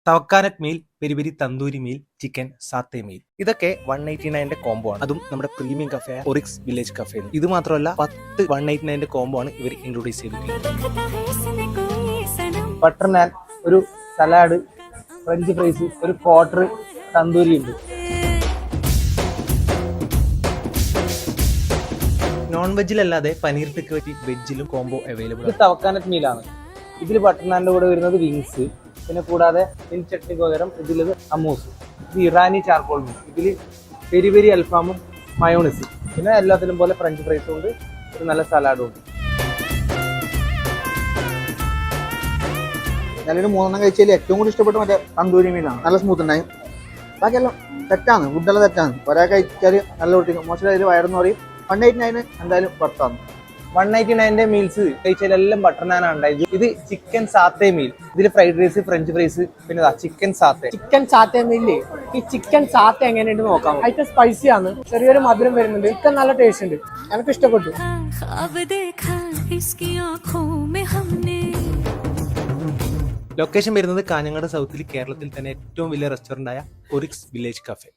തവക്കാനറ്റ് meal, peri peri tandoori meal, chicken satay meal. ഇതൊക്കെ 189 combo ആണ്. അതും നമ്മുടെ premium cafe Orix village cafe. ഇത് മാത്രമല്ല 10 189 കോംബോ ആണ് ഇവർ ഇൻട്രൊഡ്യൂസ് ചെയ്തിട്ടുള്ളത്. ബട്ടർ നാൻ, ഒരു സലാഡ്, ഫ്രഞ്ച് ഫ്രൈസ്, ഒരു ക്വാർട്ടർ തന്തൂരി ഉണ്ട്. നോൺ വെജിലല്ലാതെ പനീർ ടിക്ക വെജിലും കോംബോ അവൈലബിൾ. ഇത് തവക്കാനറ്റ് മീലാണ്. ഇതിൽ ബട്ടർ നാനിന്റെ കൂടെ വരുന്നത് വിങ്സ്, പിന്നെ കൂടാതെ മിൻ ചട്നിക്ക് പകരം ഇതിലത് അമൂസ്. ഇത് ഇറാനി ചാർക്കോൾ മീൻ. ഇതിൽ പെരി പെരി അൽഫാമും മയോണിസ്, പിന്നെ എല്ലാത്തിലും പോലെ ഫ്രഞ്ച് ഫ്രൈസും ഉണ്ട്, ഒരു നല്ല സലാഡും ഉണ്ട്. ഞാനൊരു 3 കഴിച്ചതിൽ ഏറ്റവും കൂടുതൽ ഇഷ്ടപ്പെട്ട മറ്റേ തന്തൂരി മീനാണ്. നല്ല സ്മൂത്ത് ഉണ്ടായി. ബാക്കിയെല്ലാം തെറ്റാണ്, ഫുഡെല്ലാം തെറ്റാണ്. ഒരാൾ കഴിച്ചാൽ നല്ല കുട്ടിക്കും മോശം വയറെന്ന് പറയും. 189 എന്തായാലും പുറത്താണ്. 189 മീൽസ് കഴിച്ചാലെല്ലാം ബട്ടർ നാനാണ് ഉണ്ടായത്. ഇത് ചിക്കൻ സാത്തേ മീൽ. ഇതിൽ ഫ്രൈഡ് റൈസ്, ഫ്രഞ്ച് ഫ്രൈസ്, പിന്നെ ചിക്കൻ സാത്തേ. ചിക്കൻ സാത്തേ മീലില്ലേ, ഈ ചിക്കൻ സാത്തേ എങ്ങനെയുണ്ട് നോക്കാം. അതിന്റെ സ്പൈസി ആണ്, ചെറിയൊരു മധുരം വരുന്നുണ്ട്. ചിക്കൻ നല്ല ടേസ്റ്റ് ഉണ്ട്, എനിക്ക് ഇഷ്ടപ്പെട്ടു. ലൊക്കേഷൻ വരുന്നത് കാഞ്ഞങ്ങാട് സൗത്തിൽ, കേരളത്തിൽ തന്നെ ഏറ്റവും വലിയ റെസ്റ്റോറൻ്റ് ആയ ഒറിക്സ് വില്ലേജ് കഫേ.